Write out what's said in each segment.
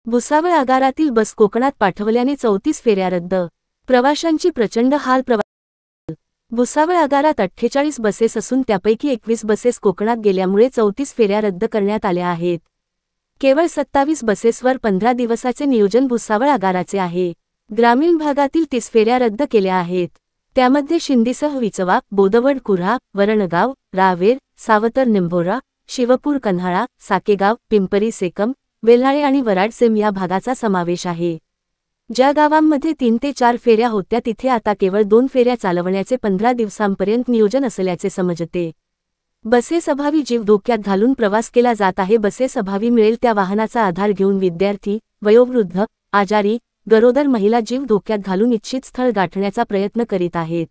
भुसावळ आगारातील बस कोकणात पाठवल्याने 34 फेऱ्या रद्द. प्रवाशांची प्रचंड हाल. भुसावळ आगारात 48 बसेस असून त्यापैकी 21 बसेस कोकणात गेल्यामुळे 34 फेऱ्या रद्द करण्यात आल्या आहेत. केवळ 27 बसेसवर 15 दिवसाचे नियोजन भुसावळ आगाराचे आहे. ग्रामीण भागातील 30 फेऱ्या रद्द केल्या आहेत. त्यामध्ये शिंदीसह विचवा, बोदवड, कुऱ्हा, वरणगाव, रावेर, सावतर, निंभोरा, शिवपूर, कन्हाळा, साकेगाव, पिंपरी सेकम, वेल्हाळे आणि वराडसेम या भागाचा समावेश आहे. ज्या गावांमध्ये 3 ते 4 फेऱ्या होत्या तिथे आता केवळ 2 फेऱ्या चालवण्याचे 15 दिवसांपर्यंत नियोजन असल्याचे समजते. बसेसअभावी जीव धोक्यात घालून प्रवास केला जात आहे. बसेसअभावी मिळेल त्या वाहनाचा आधार घेऊन विद्यार्थी, वयोवृद्ध, आजारी, गरोदर महिला जीव धोक्यात घालून इच्छित स्थळ गाठण्याचा प्रयत्न करीत आहेत.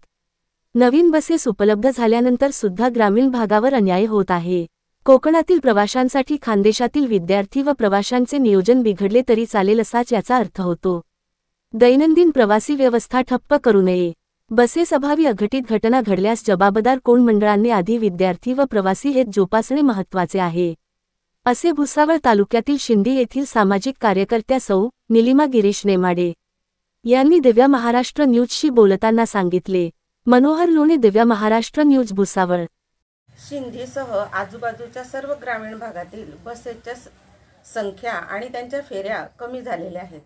नवीन बसेस उपलब्ध झाल्यानंतर सुद्धा ग्रामीण भागावर अन्याय होत आहे. कोकणातील प्रवाशांसाठी खानदेशातील विद्यार्थी व प्रवाशांचे नियोजन बिघडले तरी चालेल असाच याचा अर्थ होतो. दैनंदिन प्रवासी व्यवस्था ठप्प करू नये. बसेसअभावी अघटित घटना घडल्यास जबाबदार कोण? मंडळांनी आधी विद्यार्थी व प्रवासी हे जोपासणे महत्त्वाचे आहे, असे भुसावळ तालुक्यातील शिंदी येथील सामाजिक कार्यकर्त्या सौ. निलिमा गिरीश नेमाडे यांनी दिव्य महाराष्ट्र न्यूजशी बोलताना सांगितले. मनोहर लोणे, दिव्य महाराष्ट्र न्यूज, भुसावळ. शिंदीसह आजूबाजूच्या सर्व ग्रामीण भागातील बसेसच्या संख्या आणि त्यांच्या फेऱ्या कमी झालेल्या आहेत.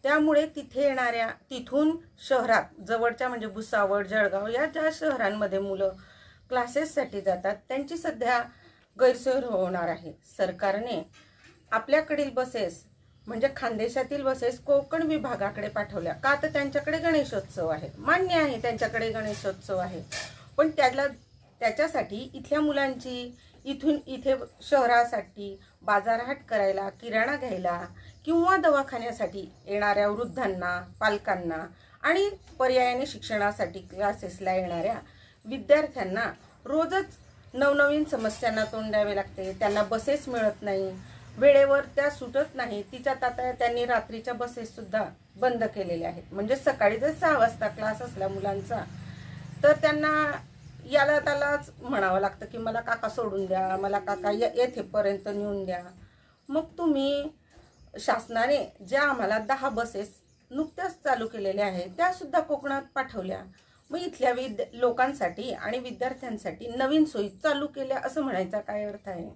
त्यामुळे तिथून शहरात जवळच्या म्हणजे भुसावळ, जळगाव या ज्या शहरांमध्ये मुलं क्लासेससाठी जातात त्यांची सध्या गैरसोय होणार आहे. सरकारने आपल्याकडील बसेस म्हणजे खानदेशातील बसेस कोकण विभागाकडे पाठवल्या का? तर त्यांच्याकडे गणेशोत्सव आहे. मान्य आहे, त्यांच्याकडे गणेशोत्सव आहे, पण त्याच्यासाठी इथल्या मुलांची इथून इथे शहरासाठी बाजारहाट करायला, किराणा घ्यायला किंवा दवाखान्यासाठी येणाऱ्या वृद्धांना, पालकांना आणि पर्यायाने शिक्षणासाठी क्लासेसला येणाऱ्या विद्यार्थ्यांना रोजच नवनवीन समस्यांना तोंड द्यावे लागते. त्यांना बसेस मिळत नाही, वेळेवर त्या सुटत नाही. तिच्यात आता त्यांनी रात्रीच्या बसेस सुद्धा बंद केलेल्या आहेत. म्हणजे सकाळी जर 6 वाजता क्लास असला मुलांचा तर त्यांना याला त्यालाच म्हणावं लागतं की मला काका सोडून द्या, मला काका येथेपर्यंत नेऊन द्या. मग तुम्ही शासनाने ज्या आम्हाला 10 बसेस नुकत्याच चालू केलेल्या आहेत त्या सुद्धा कोकणात पाठवल्या. मग इथल्या लोकांसाठी आणि विद्यार्थ्यांसाठी नवीन सोयी चालू केल्या असं म्हणायचा काय अर्थ आहे?